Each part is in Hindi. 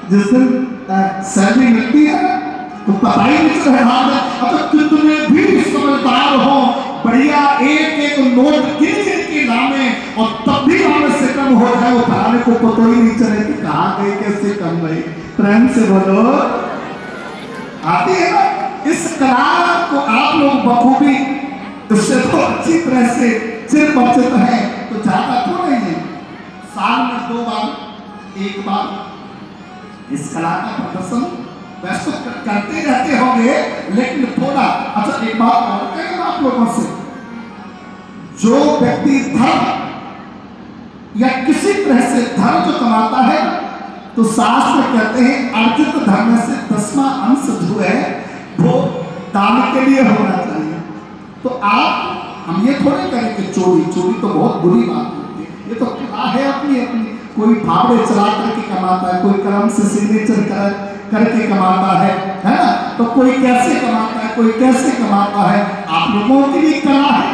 जिस दिन सैलरी मिलती है तो पता ही नहीं चल रहा है। अब कितने भी समझदार हो, बढ़िया एक एक नोट गिन गिन के लाने और तब भी लाने से कम हो जाए, वो फलाने को पता ही नहीं चले कि कहाँ गई, कैसे कम गई। प्रेम से बोलो, आती है ना। इस कला को आप लोग बखूबी इससे तो अच्छी तरह से सिर्फ बचत है तो ज्यादा तो नहीं है, साल में 2 बार 1 बार इस कला का प्रदर्शन वैसे करते रहते होंगे, लेकिन थोड़ा अच्छा एक बात और कहें आप लोगों से, जो व्यक्ति धर्म या किसी तरह से धर्म जो कमाता है तो शास्त्र कहते हैं अर्जित धर्म से 10वां अंश जो है वो दान के लिए होना चाहिए। तो आप हम ये थोड़े करें कि चोरी तो बहुत बुरी बात होती है, ये तो कला है अपनी अपनी। कोई फावड़े चला करके कमाता है, कोई कलम से सिग्नेचर करके कमाता है ना। तो कोई कैसे कमाता है, कोई कैसे कमाता है, आप लोगों की भी कला है।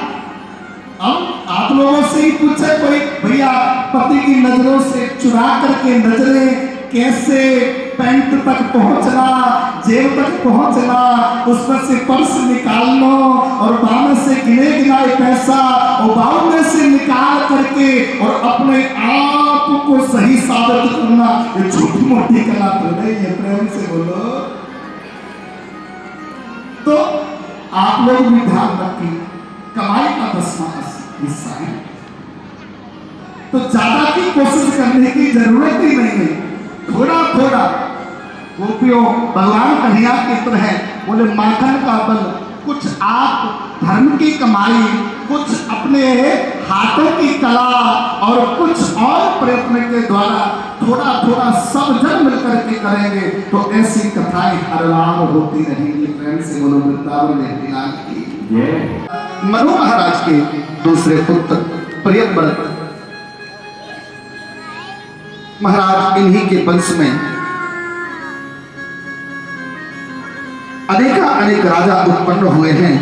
अब आप लोगों से ही पूछे कोई, भैया पति की नजरों से चुरा करके नजरें कैसे पैंट तक पहुंचना, जेब तक पहुंचना, उसमें से पर्स निकालना और बाम से गिने गिनाए पैसा और बाम में से निकाल करके और अपने आप को सही साबित करना, ये छोटी मोटी कला तो नहीं है। प्रेम से बोलो। तो आप लोग भी ध्यान रखिए, कमाई का 10वां हिस्सा है तो ज्यादा की कोशिश करने की जरूरत ही नहीं है। थोड़ा थोड़ा गोपियों भगवान कन्हैया की तरह बोले माखन का बल, कुछ आप धर्म की कमाई, कुछ अपने हाथों की कला और कुछ और प्रयत्न के द्वारा थोड़ा थोड़ा सब जन मिलकर के करेंगे तो ऐसी कथाएं हर बार होती रहेंगी। प्रेम से बोलो वृंदावन लाल की। मनु महाराज के दूसरे पुत्र प्रियव्रत महाराज, इन्हीं के वंश में अनेक राजा उत्पन्न हुए हैं।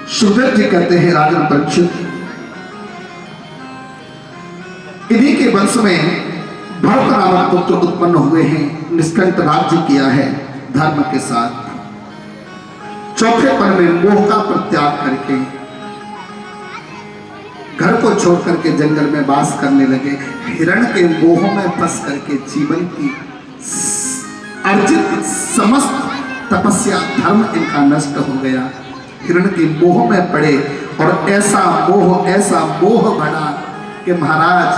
सुखदेव जी कहते हैं राजन परीक्षित, इन्हीं के वंश में भरत नामक पुत्र उत्पन्न हुए हैं। निष्कंठ राज्य किया है धर्म के साथ। चौथेपन में मोह का परित्याग करके घर को छोड़ करके जंगल में वास करने लगे। हिरण के मोह में फंस करके जीवन की अर्जित समस्त तपस्या धर्म इनका नष्ट हो गया। हिरण के मोह में पड़े और ऐसा मोह बढ़ा कि महाराज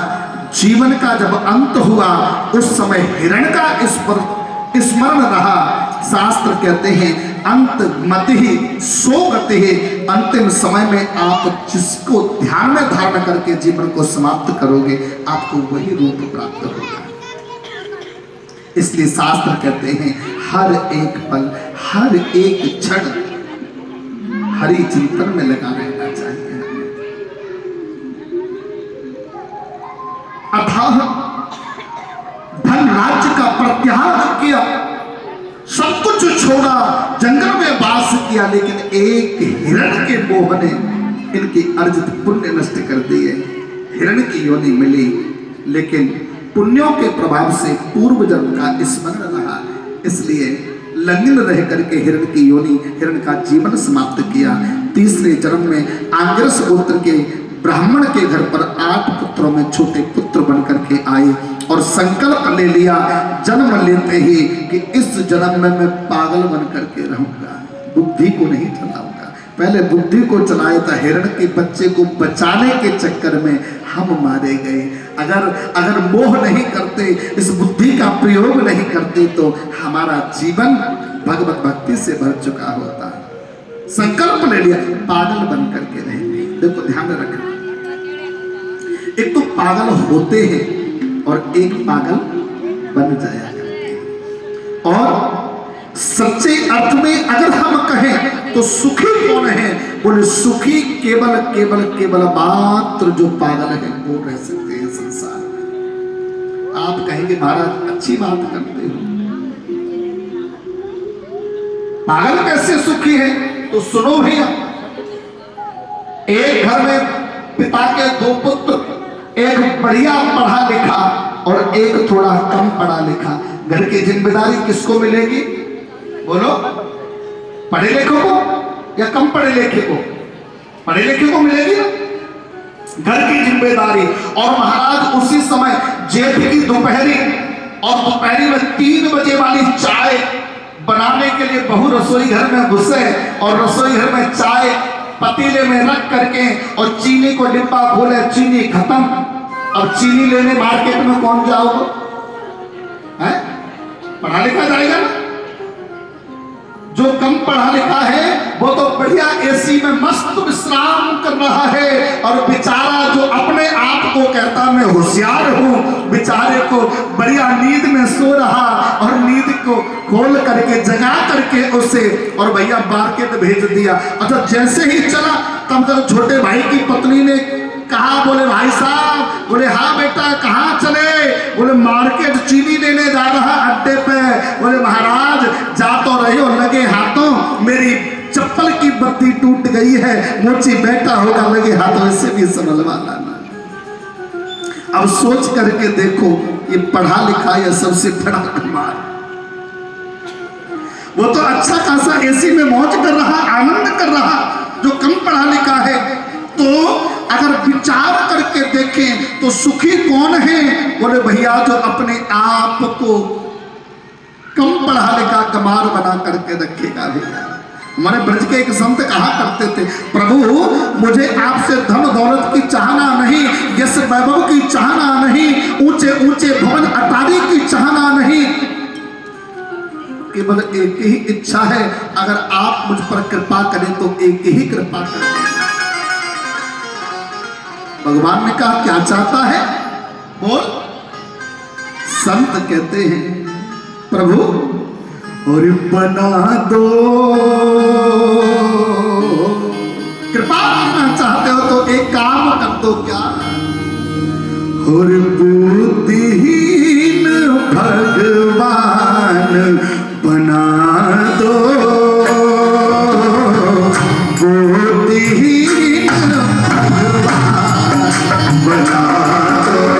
जीवन का जब अंत हुआ उस समय हिरण का स्मरण रहा। शास्त्र कहते हैं अंत मत ही सो गति है, अंतिम समय में आप जिसको ध्यान में धारण करके जीवन को समाप्त करोगे आपको वही रूप प्राप्त होगा। इसलिए शास्त्र कहते हैं हर एक पल हर एक क्षण हरि चिंतन में लगा रहना चाहिए। अथाह धन राज्य का प्रत्याहार किया, सब कुछ छोड़ा, जंगल में वास किया, लेकिन एक हिरण के मोह ने इनकी अर्जित पुण्य नष्ट कर दिए। हिरण की योनि मिली लेकिन पुण्यों के प्रभाव से पूर्व जन्म का स्मरण रहा, इसलिए लंगिन रह करके हिरण की योनि हिरण का जीवन समाप्त किया। तीसरे जन्म में आंगिरस गोत्र के ब्राह्मण के घर पर 8 पुत्रों में छोटे पुत्र बन करके आए और संकल्प ले लिया जन्म लेते ही कि इस जन्म में मैं पागल बन करके रहूंगा, बुद्धि को नहीं चलाऊंगा। पहले बुद्धि को चलाया था, हिरण के बच्चे को बचाने के चक्कर में हम मारे गए। अगर मोह नहीं करते, इस बुद्धि का प्रयोग नहीं करते तो हमारा जीवन भगवत भक्ति से भर चुका होता। संकल्प ले लिया पागल बन करके रहेंगे। देखो ध्यान रखना, एक तो पागल होते हैं और एक पागल बन जाया करते हैं। और सच्चे अर्थ में अगर हम कहें तो सुखी कौन है? बोले सुखी केवल केवल केवल मात्र जो पागल है वो रह सकते हैं संसार। आप कहेंगे महाराज अच्छी बात करते हो, पागल कैसे सुखी है? तो सुनो भैया, एक घर में पिता के 2 पुत्र, एक बढ़िया पढ़ा लिखा और एक थोड़ा कम पढ़ा लिखा। घर की जिम्मेदारी किसको मिलेगी? बोलो, पढ़े लिखों को या कम पढ़े लिखे को? पढ़े लिखे को मिलेगी ना घर की जिम्मेदारी। और महाराज उसी समय जेठ की दोपहरी, और दोपहरी में 3 बजे वाली चाय बनाने के लिए बहू रसोई घर में घुसे और रसोई घर में चाय पतीले में रख करके और चीनी को डिब्बा खोले, चीनी खत्म। अब चीनी लेने मार्केट में कौन जाओगे? है पढ़ा लिखा जाएगा ना। जो कम पढ़ा लिखा है वो तो बढ़िया एसी में मस्त विश्राम कर रहा है, और बेचारा जो अपने आप को कहता मैं होशियार हूं, बेचारे को बढ़िया नींद में सो रहा, और नींद को खोल करके जगा करके उसे और भैया मार्केट भेज दिया। अच्छा जैसे ही चला तब तक छोटे भाई की पत्नी ने कहा, बोले भाई साहब, बोले हाँ बेटा कहाँ चले? बोले मार्केट चीनी लेने जा रहा अड्डे पे। बोले महाराज जा तो रहे हो, लगे हाथों मेरी चप्पल की बत्ती टूट गई है, मोची बैठा होगा लगे हाथों, इससे भी संभलवा लाना। अब सोच करके देखो, ये पढ़ा लिखा या सबसे बड़ा कमाल। वो तो अच्छा खासा एसी में मौज कर रहा, आनंद कर रहा, जो कम पढ़ा लिखा है। तो अगर विचार करके देखें तो सुखी कौन है? बोले भैया जो अपने आप को कम पढ़ा लिखा गमार बना करके रखेगा। भैया हमारे ब्रज के एक संत कहा करते थे, प्रभु मुझे आपसे धन दौलत की चाहना नहीं, यश वैभव की चाहना नहीं, ऊंचे ऊंचे भवन अटारी की चाहना नहीं, केवल एक ही इच्छा है, अगर आप मुझ पर कृपा करें तो एक ही कृपा करें। भगवान ने कहा क्या चाहता है? बोल। संत कहते हैं प्रभु और बना दो, कृपा करना चाहते हो तो एक काम कर दो, क्या? और बुद्धिहीन भगवान बना दो, बुद्धिहीन भगवान बना दो,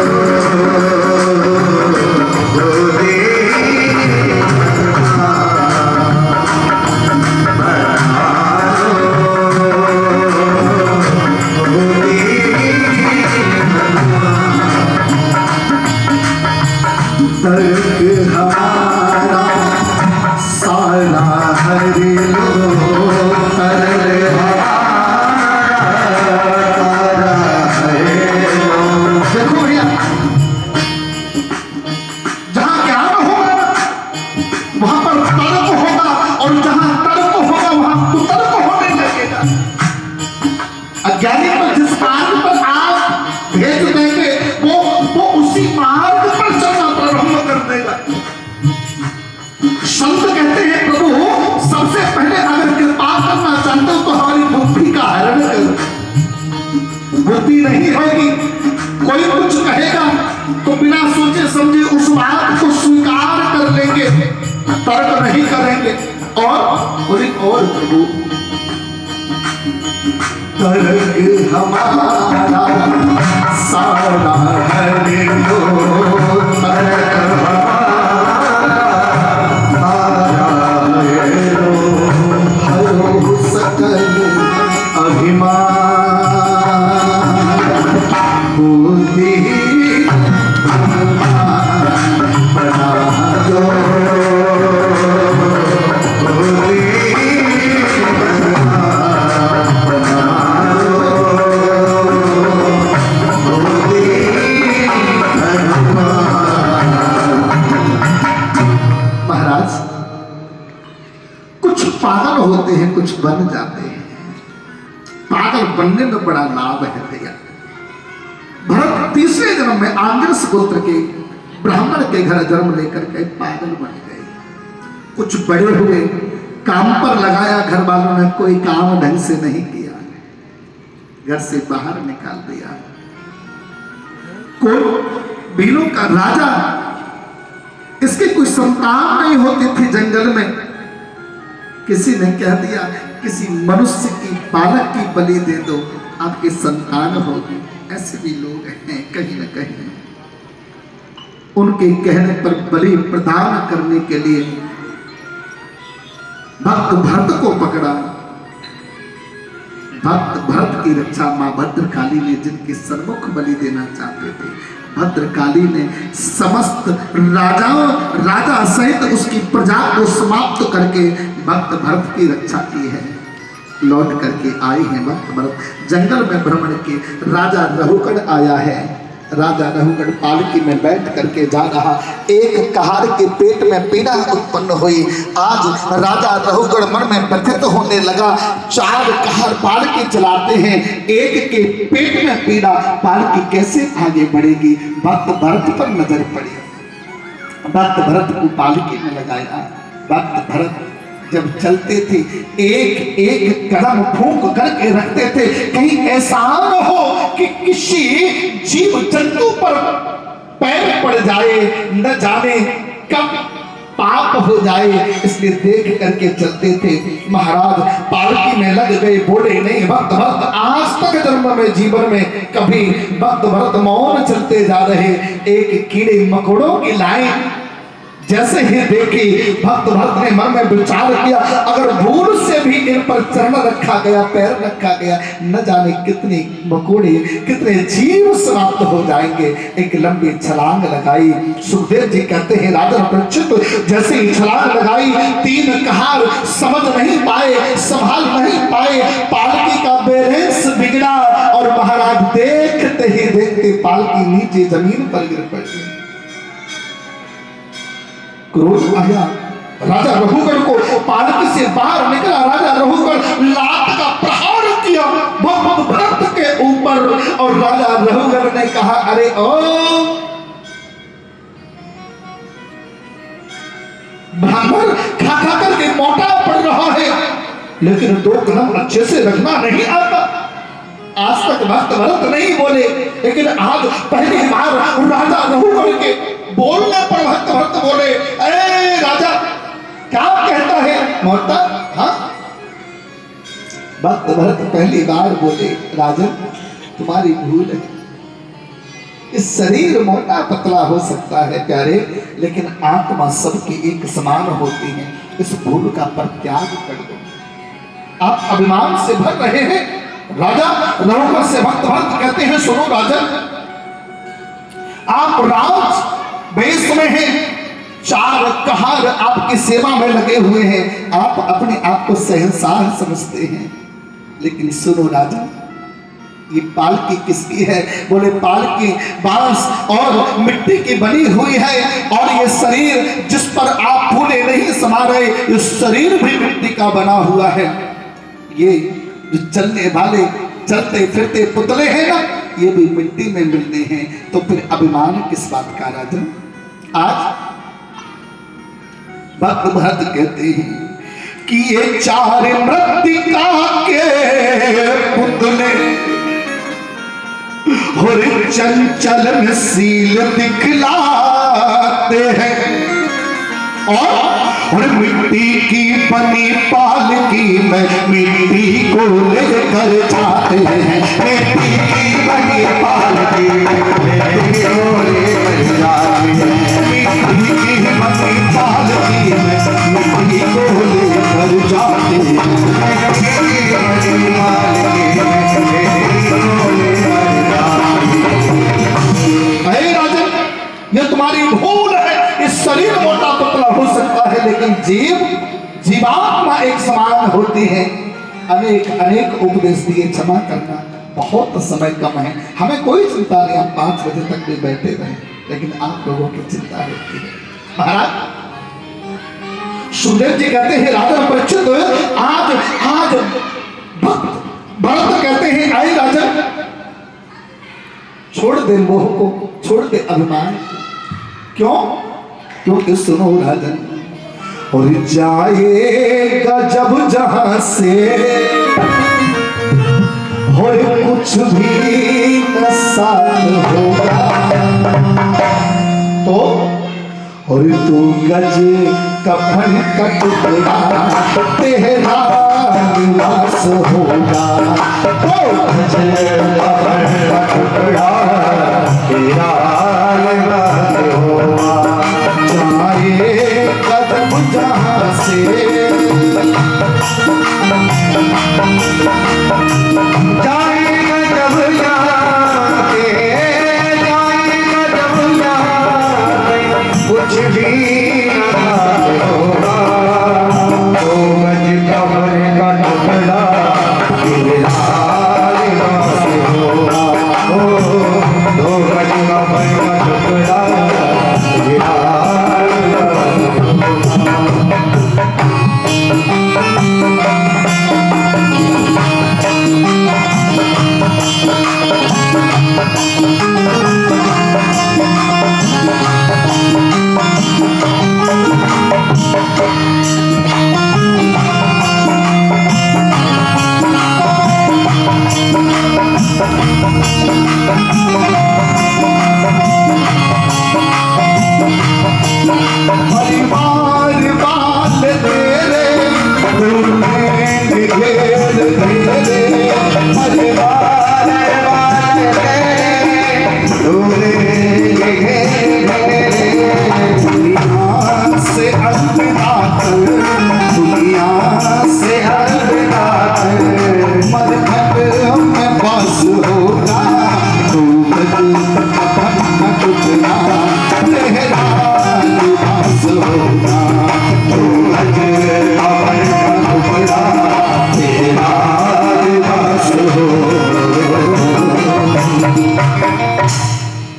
तर्क हमारा सारा हरि लो, तर्क हमारा हरि लो। देखो भैया, जहां ज्ञान होगा वहां पर तर्क होगा, और जहां तर्क होगा वहां कुतर्क होने लगेगा। अज्ञानी पर जिस मार्ग पर आप भेज देंगे वो उसी मार्ग पर चलना प्रारंभ कर देगा। संत कहते हैं प्रभु सबसे पहले अगर कृपा करना चाहते हो तो हमारी बुद्धि का हरण करो। बुद्धि नहीं होगी, कोई कुछ कहेगा तो बिना सोचे समझे उस बात को स्वीकार कर लेंगे, तर्क नहीं करेंगे। और प्रभु तर्क हमारा सारा हरि लो, तर्क हमारा हरि लो, हरो सकल अभिमान, बुद्धि बना दो, पागल होते हैं, कुछ बन जाते हैं। पागल बनने में बड़ा लाभ है भैया। भरत तीसरे जन्म में आंगिरस गोत्र के ब्राह्मण के घर जन्म लेकर के पागल बन गए। कुछ बड़े हुए, काम पर लगाया, घर वालों ने कोई काम ढंग से नहीं किया, घर से बाहर निकाल दिया। कोई भीलों का राजा, इसकी कोई संतान नहीं होती थी जंगल में, किसी ने कह दिया किसी मनुष्य की बालक की बलि दे दो, आपकी संतान होगी। ऐसे भी लोग हैं कहीं न कहीं। उनके कहने पर बलि प्रदान करने के लिए भक्त भरत को पकड़ा। भक्त भरत की रक्षा मां भद्रकाली ने जिनके सन्मुख बलि देना चाहते थे, भद्रकाली ने समस्त राजा सहित उसकी प्रजा को समाप्त करके भक्त भरत की रक्षा की है। लौट करके आए हैं भक्त भरत। जंगल में भ्रमण के राजा रहुगण आया है। राजा रहुगण पालकी में बैठ करके जा रहा। एक कहार के पेट में पीड़ा उत्पन्न हुई। आज राजा रहुगण मन में व्यथित होने लगा। 4 कहार पालकी चलाते हैं, एक के पेट में पीड़ा, पालकी कैसे आगे बढ़ेगी। भक्त भरत पर नजर पड़ी, भक्त भरत को पालकी में लगाया। भक्त भरत जब चलते थे एक एक कदम फूंक करके रखते थे, कहीं ऐसा न हो कि किसी जीव जंतु पर पैर पड़ जाए, न जाने कब पाप हो जाए, इसलिए देख करके चलते थे। महाराज पालकी में लग गए, बोले नहीं। भक्त भरत आज तक जन्म में जीवन में कभी भक्त भरत मौन चलते जा रहे। एक कीड़े मकोड़ों की लाइन जैसे ही देखी, भक्त भरत ने मन में विचार किया, अगर भूल से भी इन पर चरण रखा गया, पैर रखा गया, न जाने कितने मकोड़े, कितने जीव समाप्त हो जाएंगे। एक लंबी छलांग लगाई। सुखदेव जी कहते हैं राजा परीक्षित जैसे ही छलांग लगाई, 3 कहार समझ नहीं पाए, संभाल नहीं पाए, पालकी का बैलेंस बिगड़ा और महाराज देखते ही देखते पालकी नीचे जमीन पर गिर पड़ी। क्रोध आया राजा रहुगण को, पालकी से बाहर निकला राजा रहुगण, लात का प्रहार किया भक्त भरत के ऊपर। और राजा रहुगण ने कहा, अरे ओ ब्राह्मण, खा खा करके मोटा पड़ रहा है, लेकिन 2 कदम अच्छे से रखना नहीं आता। आज तक भक्त भरत नहीं बोले, लेकिन आज पहली बार राजा रहुगण के बोलने पर भक्त भरत बोले, अरे राजा क्या कहता है मोटा? हाँ, भक्त भरत पहली बार बोले, राजन तुम्हारी भूल है। इस शरीर मोटा पतला हो सकता है प्यारे, लेकिन आत्मा सबकी एक समान होती है। इस भूल का परित्याग कर दो। आप अभिमान से भर रहे हैं। राजा रहुगण से भक्त भरत कहते हैं, सुनो राजन, आप राज वेश में हैं, 4 कहार आपकी सेवा में लगे हुए हैं, आप अपने आप को शहंशाह समझते हैं। लेकिन सुनो राजा, ये पालकी किसकी है? बोले पालकी बांस और मिट्टी की बनी हुई है, और ये शरीर जिस पर आप फूले नहीं समा रहे, ये शरीर भी मिट्टी का बना हुआ है। ये जो चलने वाले चलते फिरते पुतले हैं ना, ये भी मिट्टी में मिलते हैं। तो फिर अभिमान किस बात का राजन? आज भक्त भरत कहते हैं कि ये 4 मृत्तिका के पुतले और चंचल नसील दिखलाते हैं, और मिट्टी की बनी पालकी में मिट्टी को लेकर जाते हैं। मिट्टी की बनी पालकी में मिट्टी को लेकर जाते हैं। मिट्टी की बनी पालकी में मिट्टी को लेकर जाते हैं। मिट्टी की बनी पालकी में मिट्टी को लेकर जाते हैं। राजन, यह तुम्हारी भूल है। इस शरीर मोटा पतला हो सकता है, लेकिन जीवात्मा एक समान होती है। अनेक अनेक उपदेश दिए, क्षमा करना, बहुत समय कम है, हमें कोई चिंता नहीं, हम 5 बजे तक भी बैठे रहे, लेकिन आप लोगों की चिंता होती है। महाराज सुखदेव जी कहते हैं, राजा परीक्षित आज भरत कहते हैं, आए राजा, छोड़ दे मोह को, छोड़ दे अभिमान। क्यों? क्योंकि सुनो राजन, और जाएगा जब जहां से हो कुछ भी न साथ होगा, तो और तू गज कफन कट गया तेरा निवास होगा, तो गज कफन कट गया तेरा निवास होगा। जाए कदम जहाँ से जाएगा जब जाके, जाएगा जब जाके कुछ भी ना होगा, तो गज कफन का टुकड़ा तेरा निवास होगा, तो गज कफन का टुकड़ा तेरा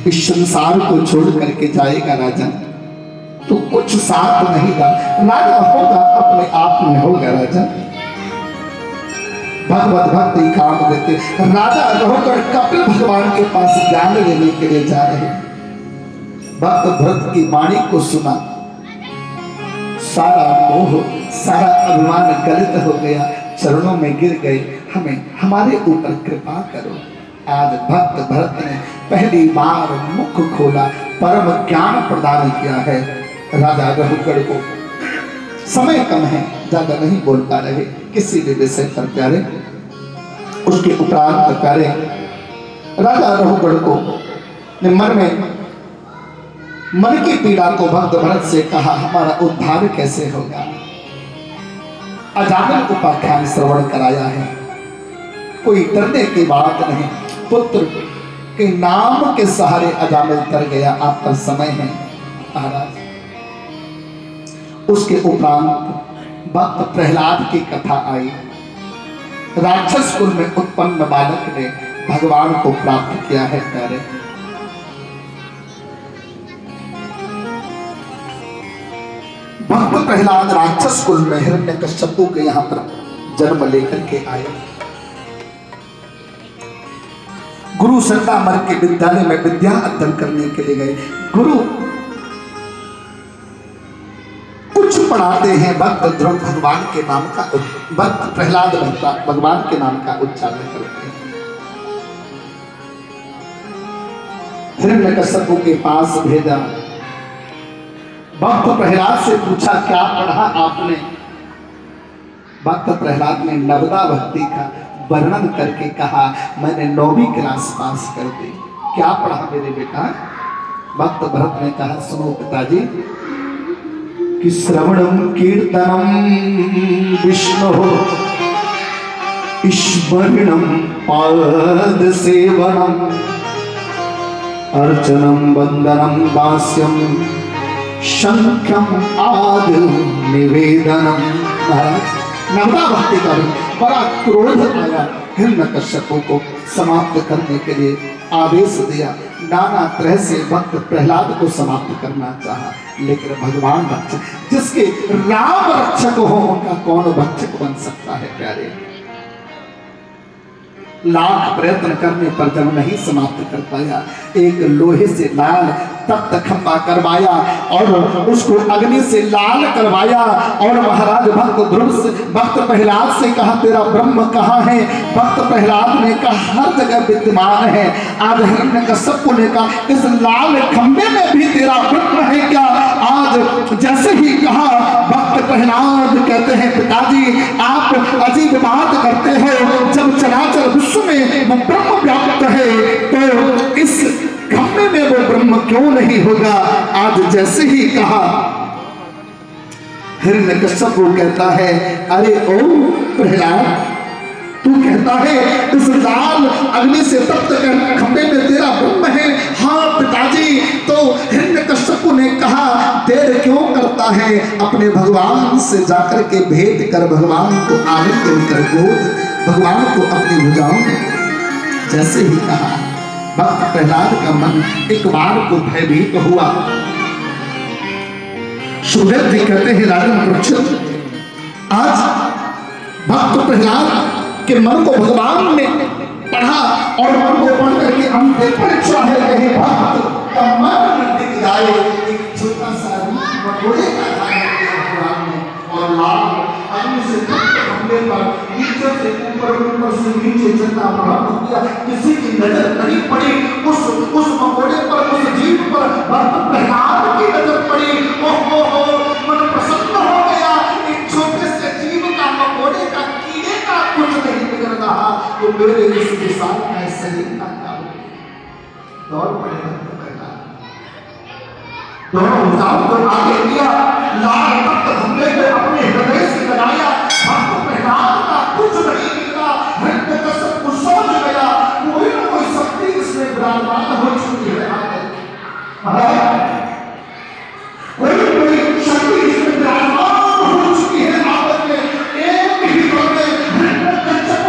इस संसार को छोड़ करके जाएगा राजा, तो कुछ साथ नहीं था। राजा होगा अपने आप में होगा राजा, भगवत भक्ति काम देते। राजा होकर कपिल भगवान के पास ज्ञान लेने के लिए जा रहे, भक्त भरत की वाणी को सुना, सारा मोह सारा अभिमान गलित हो गया, चरणों में गिर गए, हमें हमारे ऊपर कृपा करो। आज भक्त भरत ने पहली बार मुख खोला, परम ज्ञान प्रदान किया है राजा रघुगढ़ को। समय कम है, ज्यादा नहीं बोल पा रहे किसी भी विषय पर प्यारे। उसके उपरांत प्यारे राजा रघुगढ़ को ने मन की पीड़ा को भक्त भरत से कहा, हमारा उद्धार कैसे होगा। अजामिल उपाख्यान श्रवण कराया है, कोई डरने की बात नहीं, पुत्र के नाम के सहारे अजामिल तर गया। आप पर समय है महाराज। उसके उपरांत भक्त प्रहलाद की कथा आई। राक्षस कुल में उत्पन्न बालक ने भगवान को प्राप्त किया है प्यारे। भक्त प्रहलाद राक्षस कुल में हिरण्यकश्यप के यहाँ पर जन्म लेकर के आए। गुरु संतामर के विद्यालय में विद्या अध्ययन करने के लिए गए। गुरु कुछ पढ़ाते हैं, भक्त ध्रुव भगवान के नाम का, भक्त प्रहलाद भगवान के नाम का उच्चारण करते हैं। हिरण्यकश्यप के पास भेजा, भक्त प्रहलाद से पूछा क्या पढ़ा आपने। भक्त प्रहलाद ने नवदा भक्ति का वर्णन करके कहा, मैंने 9वीं क्लास पास कर दी। क्या पढ़ा मेरे बेटा। भक्त भरत ने कहा, सुनो पिताजी कि श्रवणम कीर्तनम विष्णु स्मरणम पाद सेवनम अर्चनम वंदनम दास्यम शंख्यम आदि निवेदनम। नवदा भक्ति का बड़ा क्रोध आया, हिरण्यकश्यप को समाप्त करने के लिए आदेश दिया। नाना तरह से भक्त प्रहलाद को समाप्त करना चाहा, लेकिन भगवान रक्षक, जिसके राम रक्षक हो उनका कौन भक्षक बन सकता है प्यारे। लाख प्रयत्न करने पर जब नहीं समाप्त कर पाया, एक लोहे से लाल तख्त खंबा करवाया और उसको अग्नि से लाल करवाया और महाराज भक्त ध्रुव से भक्त प्रहलाद से कहा, तेरा ब्रह्म कहाँ है। भक्त प्रहलाद ने कहा, हर जगह विद्यमान है। आज हिरण्यकश्यप ने कहा, इस लाल खंबे में भी तेरा ब्रह्म है क्या। आज कहते हैं पिताजी आप अजीब बात करते हो, जब चराचर विश्व में वो ब्रह्म व्याप्त है तो इस खम्भे में वो ब्रह्म क्यों नहीं होगा। आज जैसे ही कहा हिरण्यकश्यप वो कहता है अरे ओ प्रहलाद, तू कहता है इस लाल अग्नि से तप्त कर खंबे में तेरा ब्रह्म है। हाँ पिताजी, तो हिरण्यकश्यप ने कहा देर क्यों करता है, अपने भगवान से जाकर के भेंट कर भगवान को आलिंगन कर गोद भगवान को अपनी भुजाओं में। जैसे ही कहा भक्त प्रहलाद का मन एक बार को भयभीत हुआ। सुखदेव जी कहते हैं राजन परीक्षित, आज भक्त प्रहलाद के मन को भगवान ने पढ़ा और मन को पढ़ करके अंतिम परीक्षा है कहीं भक्त का मन दिख जाए। एक छोटा सा मटोरे का खाया भगवान ने और लाल अग्नि से तप्त खंभे पर नीचे से ऊपर से नीचे चलना प्रारंभ किया। किसी की नजर नहीं पड़ी उस मकोड़े पर, उस जीव पर, भक्त प्रहलाद की नजर पड़ी। ओहो मन प्रसन्न हो गया। एक छोटे से जीव का मकोड़े का कीड़े का कुछ नहीं बिगड़ रहा तो मेरे इस विशाल का शरीर का क्या दौड़ पड़े भक्त प्रहलाद, दोनों हिसाब को आगे किया, लाल तप्त खंभे में अपने हृदय से लगाया। भक्त प्रहलाद का कुछ नहीं बिगड़ा। हिरण्यकश्यप को सोच गया कोई ना कोई शक्ति इसमें विराजमान हो चुकी है। कोई शक्ति इसमें विराजमान हो चुकी है। आपस में एक ही दौर में हिरण्यकश्यप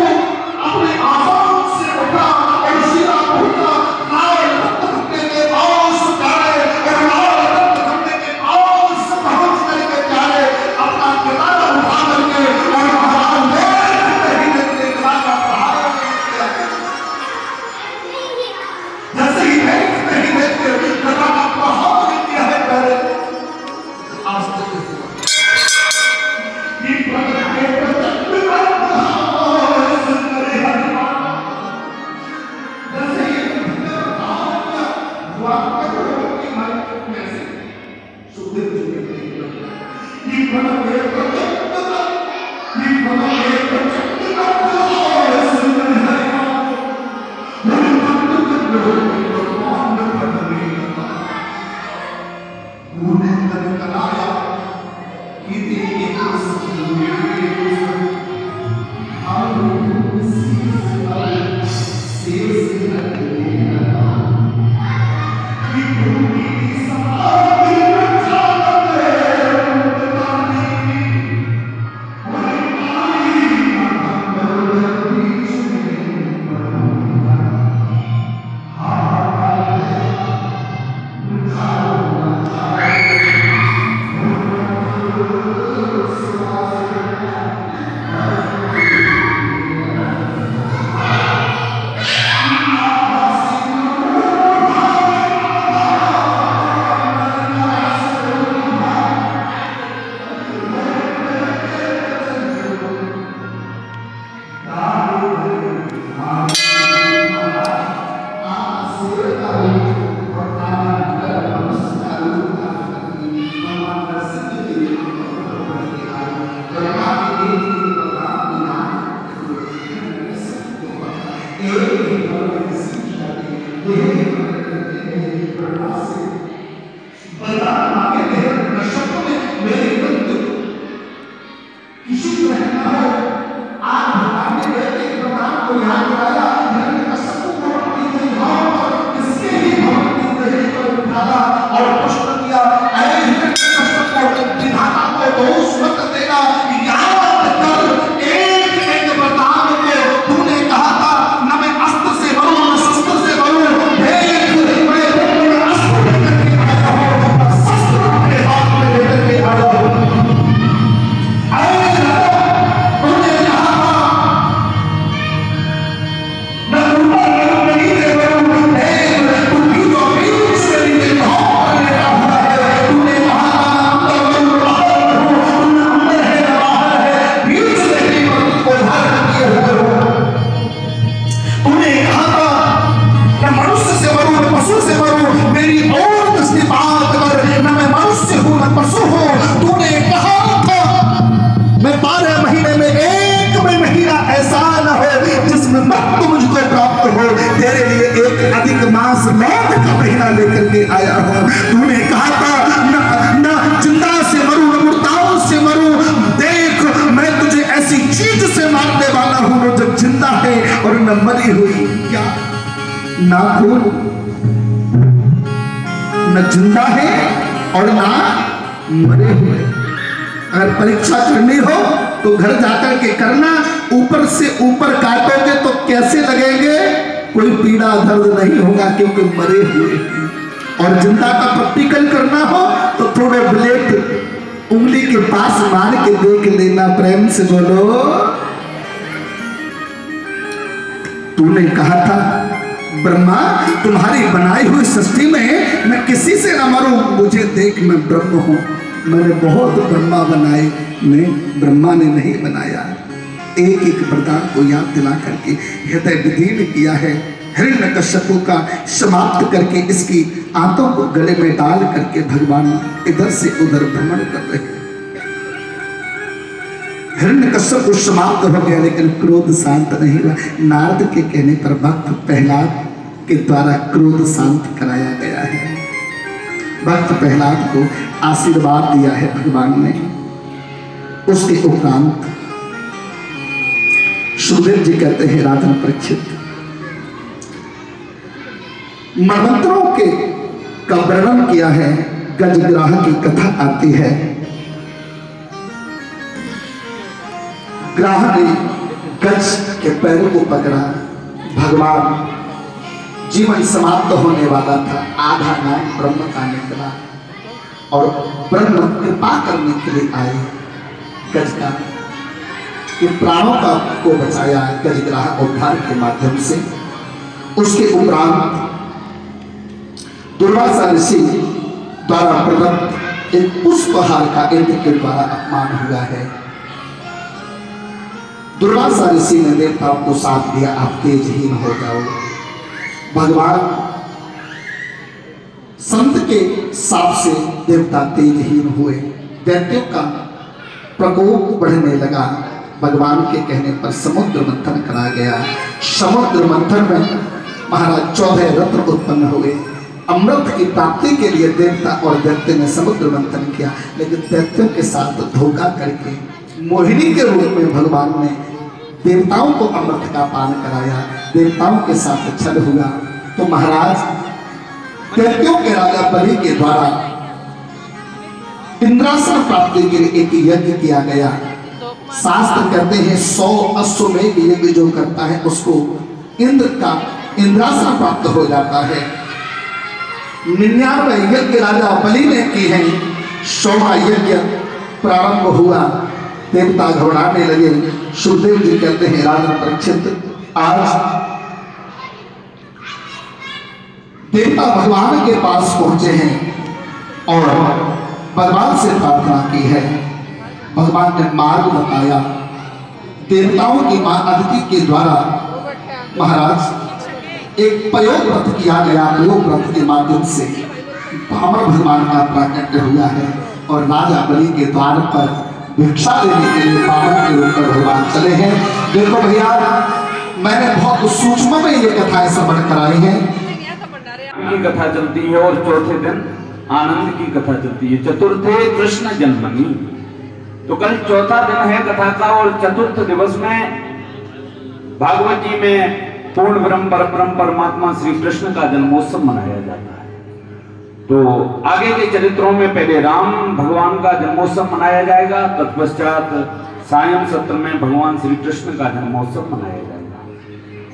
अपने आसन से उठा और सीधा उठा लाल तप्त खंभे के पास उतारे और लाल तप्त खंभे के पास पहुंच करके प्यारे अपना किनारा उठा करके और भगवान ने नहीं देते किनारा पहाड़ जैसे ही नहीं देते किनारा पहाड़ किया है प्यारे। आज तक ये प्रकट के प्रकट आया हूँ। तूने कहा था न जिंदा से मरूं न मुर्दाओं से मरूं, देख मैं तुझे ऐसी चीज से मारने वाला हूँ जो जिंदा है और न मरी हुई। क्या नाखून न जिंदा है और ना मरे हुए। अगर परीक्षा करनी हो तो घर जाकर के करना, ऊपर से ऊपर काटोगे तो कैसे लगेंगे? कोई पीड़ा दर्द नहीं होगा क्योंकि मरे हुए। और जिंदा का प्रैक्टिकल करना हो तो थोड़े ब्लेड उंगली के पास मार के देख लेना। प्रेम से बोलो। तूने कहा था ब्रह्मा तुम्हारी बनाई हुई सृष्टि में मैं किसी से न मरूं, मुझे देख मैं ब्रह्म हूं। मैंने बहुत ब्रह्मा बनाए, मैं ब्रह्मा ने नहीं बनाया। एक एक वरदान को याद दिला करके हृदय विदीर्ण किया है। हिरण्यकश्यप का समाप्त करके इसकी आंतों को गले में डाल करके भगवान इधर से उधर भ्रमण कर रहे हैं। हिरण्यकश्यप समाप्त हो गया लेकिन क्रोध शांत नहीं हुआ। नारद के कहने पर भक्त प्रहलाद के द्वारा क्रोध शांत कराया गया है। भक्त प्रहलाद को आशीर्वाद दिया है भगवान ने। उसके उपरांत सुखदेव जी कहते हैं राजन परीक्षित, मन्वंतरों के का वर्णन किया है। गजग्राह की कथा आती है। ग्राह ने गज के पैरों को पकड़ा। भगवान जीवन समाप्त होने वाला था, आधा नाम ब्रह्म का निकला और ब्रह्म कृपा करने के लिए आए। गज का के प्राणों का को बचाया गजग्राह अवतार के माध्यम से। उसके उपरांत दुर्वासा ऋषि द्वारा प्रदत्त एक पुष्पहार का इंद्र के द्वारा अपमान हुआ है। दुर्वासा ऋषि ने देवताओं को साथ दिया, आप तेजहीन हो जाओ। भगवान संत के साप से देवता तेजहीन हुए। दैत्यों का प्रकोप बढ़ने लगा। भगवान के कहने पर समुद्र मंथन करा गया। समुद्र मंथन में महाराज 14 रत्न उत्पन्न हुए। अमृत की प्राप्ति के लिए देवता और दैत्य ने समुद्र मंथन किया, लेकिन दैत्यों के साथ धोखा करके मोहिनी के रूप में भगवान ने देवताओं को अमृत का पान कराया। देवताओं के साथ छल हुआ तो महाराज दैत्यों के राजा बलि के द्वारा इंद्रासन प्राप्ति के लिए एक यज्ञ किया गया। शास्त्र कहते हैं 100 अश्वमेध यज्ञ जो करता है उसको इंद्र का इंद्रासन प्राप्त हो जाता है। 99 यज्ञ राजा बलि ने की है। 100वां यज्ञ प्रारंभ हुआ। देवता घबराने लगे। सुखदेव जी कहते हैं राजन परीक्षित, आज देवता भगवान के पास पहुंचे हैं और भगवान से प्रार्थना की है। भगवान ने मार्ग बताया। देवताओं की मां अदिति के द्वारा महाराज एक प्रयोग व्रत किया गया। प्रयोग व्रत के माध्यम से पावर भगवान का प्राकट्य हुआ है और राजा बलि के द्वार पर भिक्षा देने के लिए पावन के रूप में भगवान चले हैं। देखो भैया, मैंने बहुत सूक्ष्म में ये कथाएं श्रवण कराई हैं। की कथा चलती है और चौथे दिन आनंद की कथा चलती है। चतुर्थे कृष्ण जन्मनी, तो कल चौथा दिन है कथा का और चतुर्थ दिवस में भागवत जी में पूर्ण ब्रह्म परब्रह्म परमात्मा श्री कृष्ण का जन्मोत्सव मनाया जाता है। तो आगे के चरित्रों में पहले राम भगवान का जन्मोत्सव मनाया जाएगा, तत्पश्चात सायं सत्र में भगवान श्री कृष्ण का जन्मोत्सव मनाया जाएगा।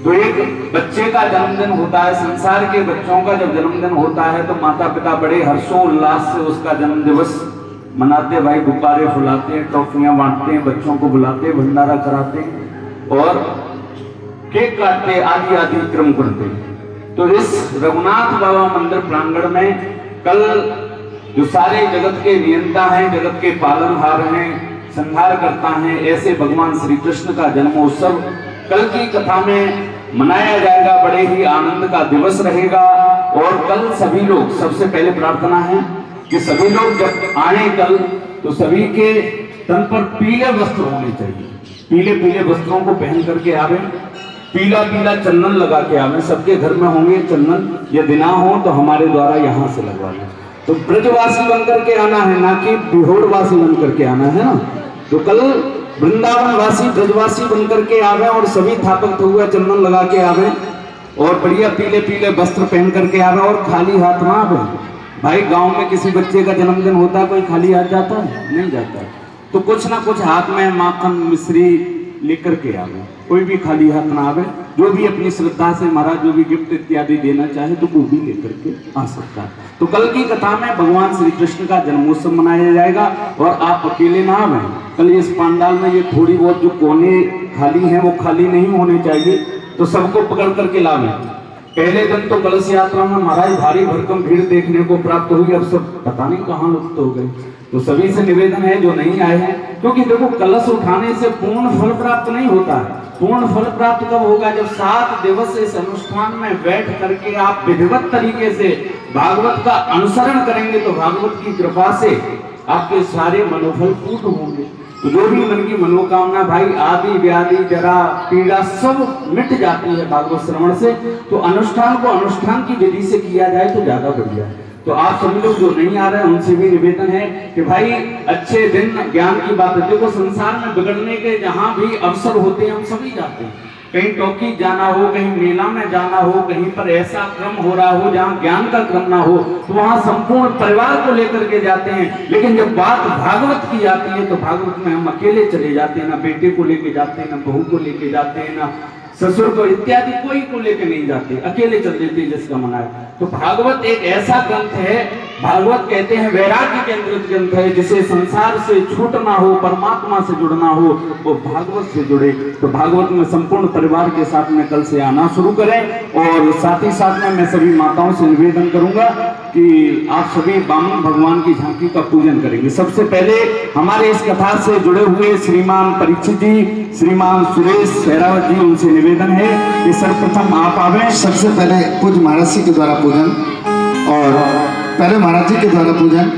तो एक बच्चे का जन्मदिन होता है, संसार के बच्चों का जब जन्मदिन होता है तो माता पिता बड़े हर्षोल्लास से उसका जन्म दिवस मनाते, भाई गुब्बारे फुलाते हैं, टॉफियां बांटते हैं, बच्चों को बुलाते, भंडारा कराते हैं और केक काटते आदि आदि क्रम करते हैं। तो इस रघुनाथ बाबा मंदिर प्रांगण में कल जो सारे जगत के नियंता हैं, जगत के पालनहार हैं, संहार करता हैं, ऐसे भगवान श्री कृष्ण का जन्मोत्सव कल की कथा में मनाया जाएगा। बड़े ही आनंद का दिवस रहेगा। और कल सभी लोग, सबसे पहले प्रार्थना है कि सभी लोग जब आए कल तो सभी के तन पर पीले वस्त्र होने चाहिए। पीले पीले वस्त्रों को पहन करके आवे पीला पीला चंदन लगा के आवे। सबके घर में होंगे चंदन, यदि ना हो तो हमारे द्वारा यहाँ से लगवा लें। तो ब्रजवासी बनकर के आना है, ना कि बिहोड़वासी बनकर के आना है ना। तो कल वृंदावन वासी ब्रजवासी बनकर के आवे और सभी थापक हुआ चंदन लगा के आवे और बढ़िया पीले पीले वस्त्र पहन करके आवे और खाली हाथ ना आवे। भाई गांव में किसी बच्चे का जन्मदिन होता है, कोई खाली हाथ जाता है? नहीं जाता। तो कुछ ना कुछ हाथ में माखन मिश्री लेकर के आवे, कोई भी खाली हाथ ना आवे। जो भी अपनी श्रद्धा से महाराज जो भी गिफ्ट इत्यादि देना चाहे तो वो भी लेकर के आ सकता है। तो कल की कथा में भगवान श्री कृष्ण का जन्मोत्सव मनाया जाएगा और आप अकेले ना आवे। कल इस पंडाल में ये थोड़ी बहुत जो कोने खाली हैं वो खाली नहीं होने चाहिए, तो सबको पकड़ करके लावे। पहले दिन तो कलश यात्रा में महाराज भारी भरकम भीड़ देखने को प्राप्त हुई, अब सब पता नहीं कहाँ लुप्त हो गए। तो सभी से निवेदन है जो नहीं आए हैं, क्योंकि देखो कलश उठाने से पूर्ण फल प्राप्त नहीं होता है। पूर्ण फल प्राप्त कब होगा? जब 7 दिवस इस अनुष्ठान में बैठ करके आप विधिवत तरीके से भागवत का अनुसरण करेंगे तो भागवत की कृपा से आपके सारे मनोफल पूर्ण होंगे। तो जो भी मन की मनोकामना भाई आदि व्याधि जरा पीड़ा सब मिट जाती है भागवत श्रवण से। तो अनुष्ठान को अनुष्ठान की विधि से किया जाए तो ज्यादा बढ़िया है। तो आप सभी लोग जो नहीं आ रहे हैं उनसे भी निवेदन है कि भाई अच्छे दिन ज्ञान की बात है। देखो संसार में बिगड़ने के जहां भी अवसर होते हैं हम सभी जाते हैं। कहीं टॉकी जाना हो, कहीं मेला में जाना हो, कहीं पर ऐसा क्रम हो रहा हो जहाँ ज्ञान का क्रम ना हो, तो वहाँ संपूर्ण परिवार को लेकर के जाते हैं। लेकिन जब बात भागवत की जाती है तो भागवत में हम अकेले चले जाते हैं, ना बेटे को लेके जाते हैं, ना बहू को लेके जाते हैं, ना ससुर को इत्यादि कोई को लेके नहीं जाते, अकेले चल देते जिसका मन आए। तो भागवत एक ऐसा ग्रंथ है, भागवत कहते हैं वैराग्य केंद्रित ग्रंथ है, जिसे संसार से छूटना हो, परमात्मा से जुड़ना हो, वो भागवत से जुड़े। तो भागवत में संपूर्ण परिवार के साथ में कल से आना शुरू करें। और साथ ही साथ में मैं सभी माताओं से निवेदन करूंगा कि आप सभी बामन भगवान की झांकी का पूजन करेंगे। सबसे पहले हमारे इस कथा से जुड़े हुए श्रीमान परीक्षित जी, श्रीमान सुरेश सहरावत जी, उनसे निवेदन है कि सर्वप्रथम आप आवे। सबसे पहले पूज्य महाराज जी के द्वारा पूजन, और पहले महाराज जी के द्वारा पूजन।